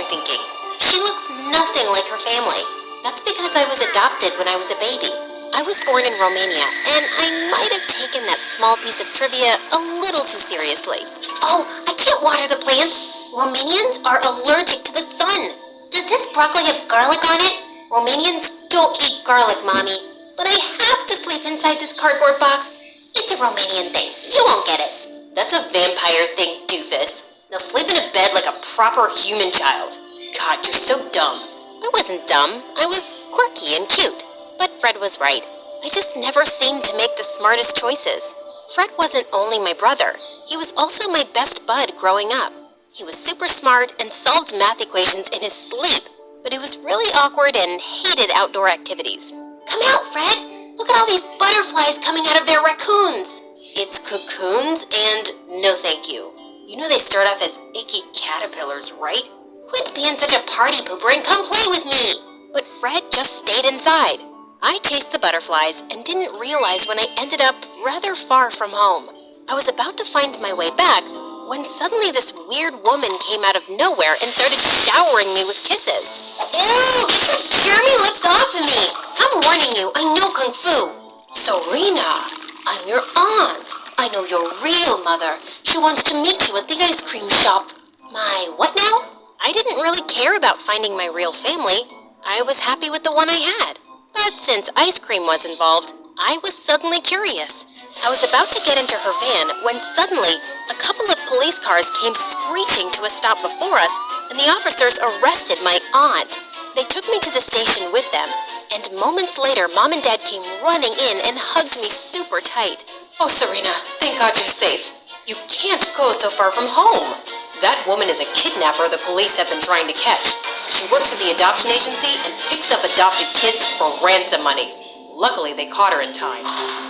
thinking. She looks nothing like her family. That's because I was adopted when I was a baby. I was born in Romania, and I might have taken that small piece of trivia a little too seriously. Oh, I can't water the plants. Romanians are allergic to the sun. Does this broccoli have garlic on it? Romanians don't eat garlic, Mommy. But I have to sleep inside this cardboard box. It's a Romanian thing. You won't get it. That's a vampire thing, doofus. Now sleep in a bed like a proper human child. God, you're so dumb. I wasn't dumb. I was quirky and cute. But Fred was right. I just never seemed to make the smartest choices. Fred wasn't only my brother. He was also my best bud growing up. He was super smart and solved math equations in his sleep, but he was really awkward and hated outdoor activities. Come out, Fred! Look at all these butterflies coming out of their raccoons! It's cocoons and no thank you. You know they start off as icky caterpillars, right? Quit being such a party pooper and come play with me! But Fred just stayed inside. I chased the butterflies and didn't realize when I ended up rather far from home. I was about to find my way back when suddenly this weird woman came out of nowhere and started showering me with kisses. Ew, get your germy lips off of me! I'm warning you, I know Kung Fu. Serena, I'm your aunt. I know your real mother. She wants to meet you at the ice cream shop. My what now? I didn't really care about finding my real family. I was happy with the one I had. But since ice cream was involved, I was suddenly curious. I was about to get into her van when suddenly a couple of police cars came screeching to a stop before us, and the officers arrested my aunt. They took me to the station with them, and moments later, Mom and Dad came running in and hugged me super tight. Oh, Serena, thank God you're safe. You can't go so far from home. That woman is a kidnapper the police have been trying to catch. She works at the adoption agency and picks up adopted kids for ransom money. Luckily, they caught her in time.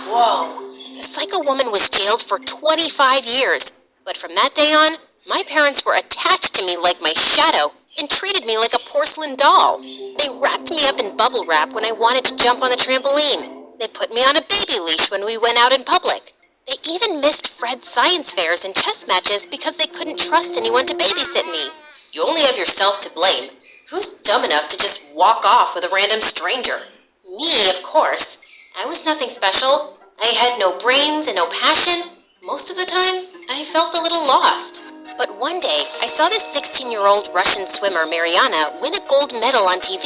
Whoa. The psycho woman was jailed for 25 years. But from that day on, my parents were attached to me like my shadow and treated me like a porcelain doll. They wrapped me up in bubble wrap when I wanted to jump on the trampoline. They put me on a baby leash when we went out in public. They even missed Fred's science fairs and chess matches because they couldn't trust anyone to babysit me. You only have yourself to blame. Who's dumb enough to just walk off with a random stranger? Me, of course. I was nothing special. I had no brains and no passion. Most of the time, I felt a little lost. But one day, I saw this 16-year-old Russian swimmer, Mariana, win a gold medal on TV,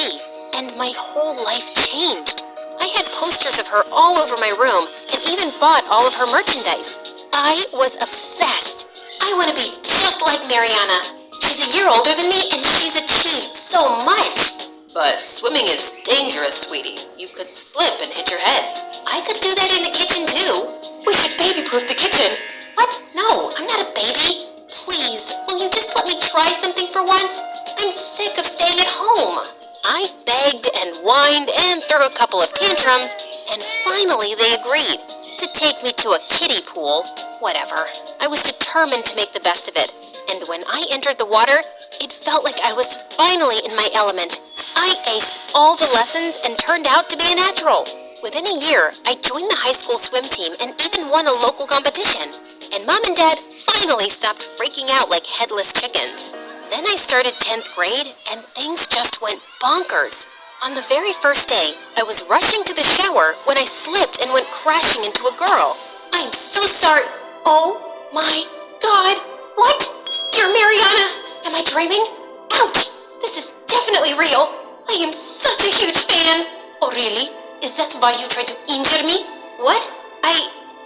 and my whole life changed. I had posters of her all over my room and even bought all of her merchandise. I was obsessed. I want to be just like Mariana. She's a year older than me and she's achieved so much. But swimming is dangerous, sweetie. You could slip and hit your head. I could do that in the kitchen too. We should baby-proof the kitchen. What? No, I'm not a baby. Please, will you just let me try something for once? I'm sick of staying at home. I begged and whined and threw a couple of tantrums, and finally they agreed to take me to a kiddie pool. Whatever. I was determined to make the best of it, and when I entered the water, it felt like I was finally in my element. I aced all the lessons and turned out to be a natural. Within a year, I joined the high school swim team and even won a local competition. And Mom and Dad finally stopped freaking out like headless chickens. Then I started 10th grade, and things just went bonkers. On the very first day, I was rushing to the shower when I slipped and went crashing into a girl. I'm so sorry. Oh my God. What? You're Mariana. Am I dreaming? Ouch. This is definitely real. I am such a huge fan. Oh really? Is that why you tried to injure me? What?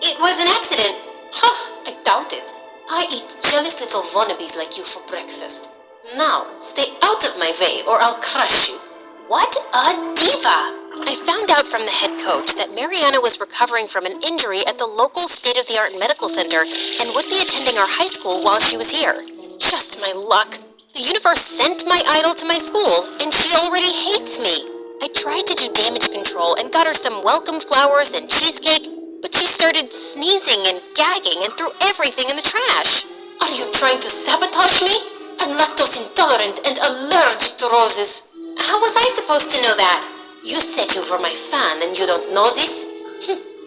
It was an accident. Huh, I doubt it. I eat jealous little wannabes like you for breakfast. Now, stay out of my way or I'll crush you. What a diva! I found out from the head coach that Mariana was recovering from an injury at the local state-of-the-art medical center and would be attending our high school while she was here. Just my luck. The universe sent my idol to my school, and she already hates me. I tried to do damage control and got her some welcome flowers and cheesecake, but she started sneezing and gagging and threw everything in the trash. Are you trying to sabotage me? I'm lactose intolerant and allergic to roses. How was I supposed to know that? You said you were my fan and you don't know this?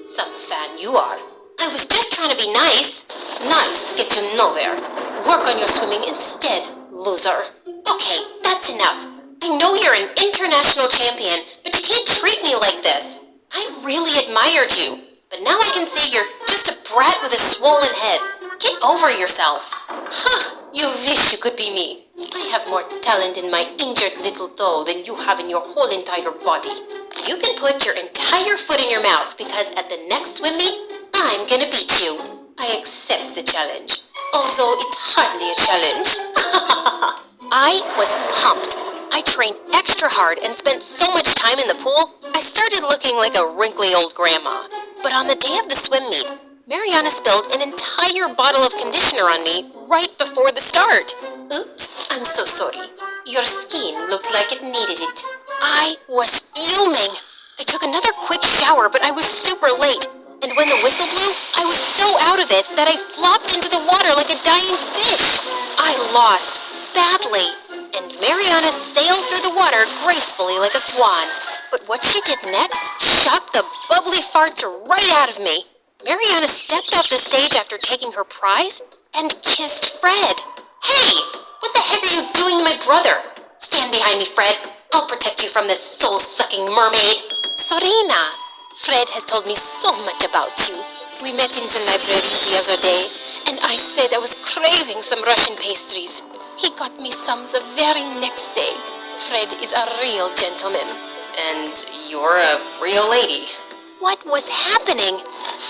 Some fan you are. I was just trying to be nice. Nice gets you nowhere. Work on your swimming instead, loser. Okay, that's enough. I know you're an international champion, but you can't treat me like this. I really admired you, but now I can see you're just a brat with a swollen head. Get over yourself. Huh, you wish you could be me. I have more talent in my injured little toe than you have in your whole entire body. You can put your entire foot in your mouth because at the next swim meet, I'm gonna beat you. I accept the challenge. Although it's hardly a challenge. I was pumped. I trained extra hard and spent so much time in the pool, I started looking like a wrinkly old grandma. But on the day of the swim meet, Mariana spilled an entire bottle of conditioner on me right before the start. Oops, I'm so sorry. Your skin looked like it needed it. I was fuming. I took another quick shower, but I was super late. And when the whistle blew, I was so out of it that I flopped into the water like a dying fish. I lost badly, and Mariana sailed through the water gracefully like a swan. But what she did next shocked the bubbly farts right out of me. Mariana stepped off the stage after taking her prize and kissed Fred. Hey, what the heck are you doing to my brother? Stand behind me, Fred. I'll protect you from this soul-sucking mermaid. Serena, Fred has told me so much about you. We met in the library the other day, and I said I was craving some Russian pastries. He got me some the very next day. Fred is a real gentleman. And you're a real lady. What was happening?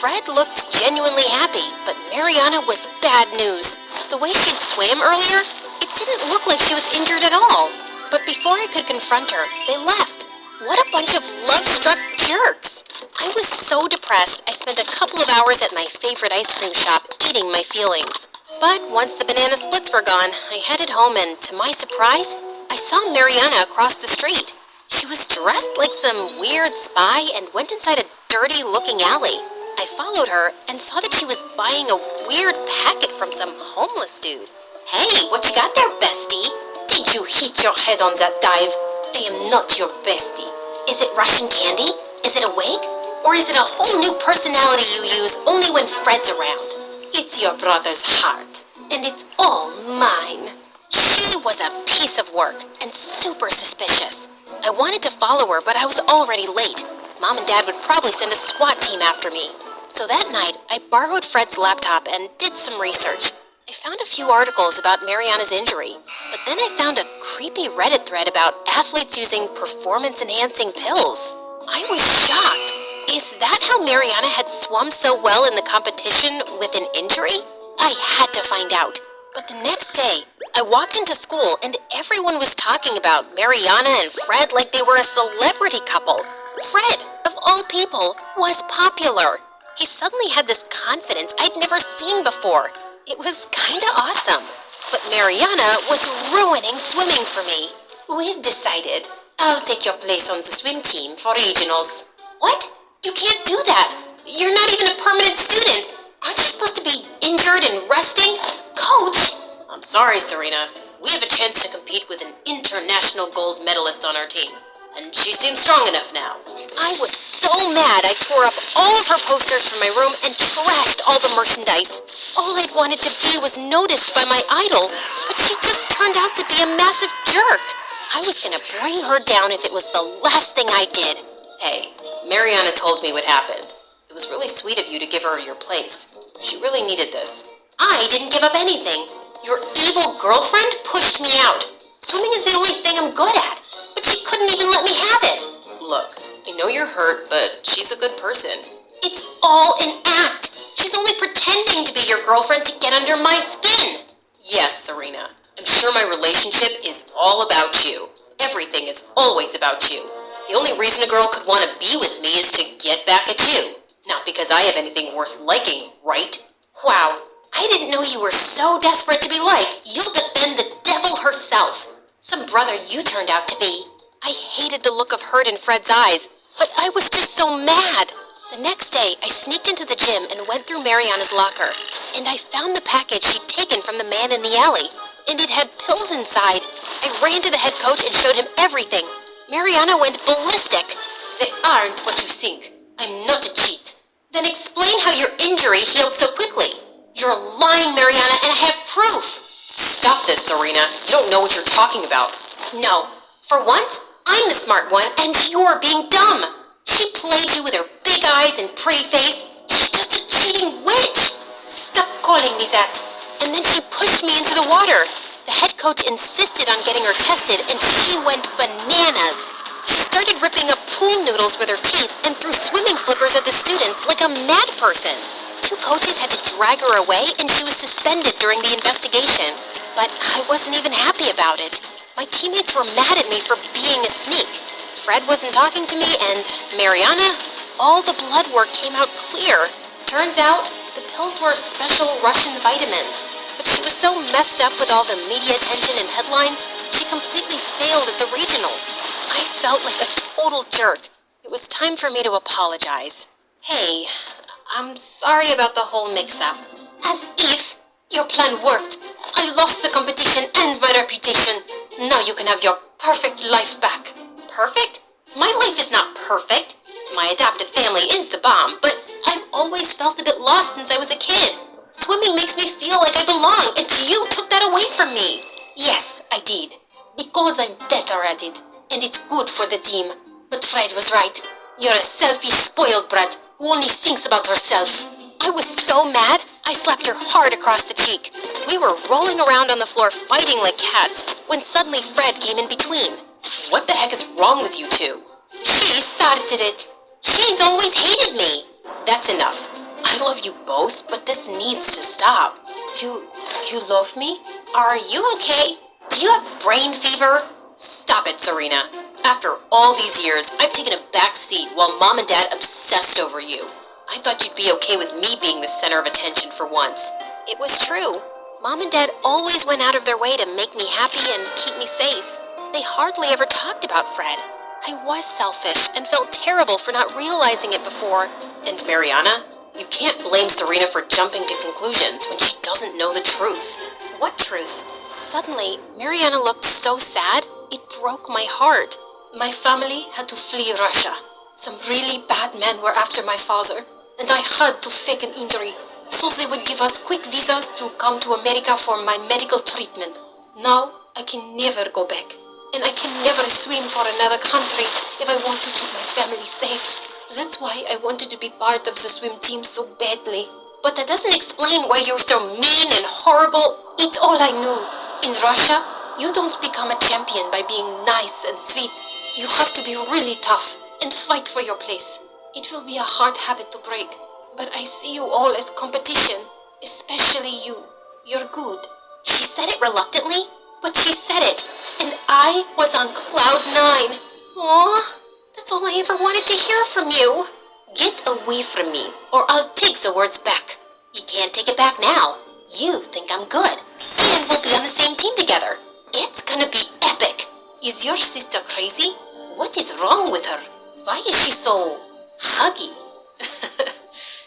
Fred looked genuinely happy, but Mariana was bad news. The way she'd swam earlier, it didn't look like she was injured at all. But before I could confront her, they left. What a bunch of love-struck jerks. I was so depressed, I spent a couple of hours at my favorite ice cream shop eating my feelings. But once the banana splits were gone, I headed home and, to my surprise, I saw Mariana across the street. She was dressed like some weird spy and went inside a dirty-looking alley. I followed her and saw that she was buying a weird packet from some homeless dude. Hey, what you got there, bestie? Did you hit your head on that dive? I am not your bestie. Is it Russian candy? Is it a wig? Or is it a whole new personality you use only when Fred's around? It's your brother's heart, and it's all mine. She was a piece of work and super suspicious. I wanted to follow her, but I was already late. Mom and Dad would probably send a SWAT team after me. So that night, I borrowed Fred's laptop and did some research. I found a few articles about Mariana's injury, but then I found a creepy Reddit thread about athletes using performance-enhancing pills. I was shocked. Is that how Mariana had swum so well in the competition with an injury? I had to find out. But the next day, I walked into school and everyone was talking about Mariana and Fred like they were a celebrity couple. Fred, of all people, was popular. He suddenly had this confidence I'd never seen before. It was kinda awesome. But Mariana was ruining swimming for me. We've decided. I'll take your place on the swim team for regionals. What? You can't do that. You're not even a permanent student. Aren't you supposed to be injured and resting? Coach! I'm sorry, Serena. We have a chance to compete with an international gold medalist on our team. And she seems strong enough now. I was so mad I tore up all of her posters from my room and trashed all the merchandise. All I'd wanted to be was noticed by my idol, but she just turned out to be a massive jerk. I was gonna bring her down if it was the last thing I did. Hey, Mariana told me what happened. It was really sweet of you to give her your place. She really needed this. I didn't give up anything. Your evil girlfriend pushed me out. Swimming is the only thing I'm good at, but she couldn't even let me have it. Look, I know you're hurt, but she's a good person. It's all an act. She's only pretending to be your girlfriend to get under my skin. Yes, Serena. I'm sure my relationship is all about you. Everything is always about you. The only reason a girl could want to be with me is to get back at you. Not because I have anything worth liking, right? Wow, I didn't know you were so desperate to be liked, you'll defend the devil herself. Some brother you turned out to be. I hated the look of hurt in Fred's eyes, but I was just so mad. The next day, I sneaked into the gym and went through Mariana's locker, and I found the package she'd taken from the man in the alley, and it had pills inside. I ran to the head coach and showed him everything. Mariana went ballistic. They aren't what you think. I'm not a cheat. Then explain how your injury healed so quickly. You're lying, Mariana, and I have proof. Stop this, Serena. You don't know what you're talking about. No. For once, I'm the smart one, and you're being dumb. She played you with her big eyes and pretty face. She's just a cheating witch. Stop calling me that. And then she pushed me into the water. The head coach insisted on getting her tested, and she went bananas. She started ripping up pool noodles with her teeth and threw swimming flippers at the students like a mad person. 2 coaches had to drag her away, and she was suspended during the investigation. But I wasn't even happy about it. My teammates were mad at me for being a sneak. Fred wasn't talking to me, and Mariana, all the blood work came out clear. Turns out, the pills were special Russian vitamins. But she was so messed up with all the media attention and headlines, she completely failed at the regionals. I felt like a total jerk. It was time for me to apologize. Hey, I'm sorry about the whole mix-up. As if your plan worked. I lost the competition and my reputation. Now you can have your perfect life back. Perfect? My life is not perfect. My adoptive family is the bomb, but I've always felt a bit lost since I was a kid. Swimming makes me feel like I belong, and you took that away from me. Yes, I did. Because I'm better at it, and it's good for the team. But Fred was right. You're a selfish, spoiled brat who only thinks about herself. I was so mad, I slapped her hard across the cheek. We were rolling around on the floor fighting like cats, when suddenly Fred came in between. What the heck is wrong with you two? She started it. She's always hated me. That's enough. I love you both, but this needs to stop. You love me? Are you okay? Do you have brain fever? Stop it, Serena. After all these years, I've taken a back seat while Mom and Dad obsessed over you. I thought you'd be okay with me being the center of attention for once. It was true. Mom and Dad always went out of their way to make me happy and keep me safe. They hardly ever talked about Fred. I was selfish and felt terrible for not realizing it before. And Mariana, you can't blame Serena for jumping to conclusions when she doesn't know the truth. What truth? Suddenly, Mariana looked so sad, it broke my heart. My family had to flee Russia. Some really bad men were after my father, and I had to fake an injury, so they would give us quick visas to come to America for my medical treatment. Now, I can never go back, and I can never swim for another country if I want to keep my family safe. That's why I wanted to be part of the swim team so badly. But that doesn't explain why you're so mean and horrible. It's all I knew. In Russia, you don't become a champion by being nice and sweet. You have to be really tough and fight for your place. It will be a hard habit to break, but I see you all as competition, especially you. You're good. She said it reluctantly, but she said it, and I was on cloud 9. Aw, that's all I ever wanted to hear from you. Get away from me, or I'll take the words back. You can't take it back now. You think I'm good, and we'll be on the same team together. It's gonna be epic. Is your sister crazy? What is wrong with her? Why is she so huggy?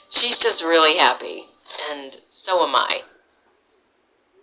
She's just really happy, and so am I.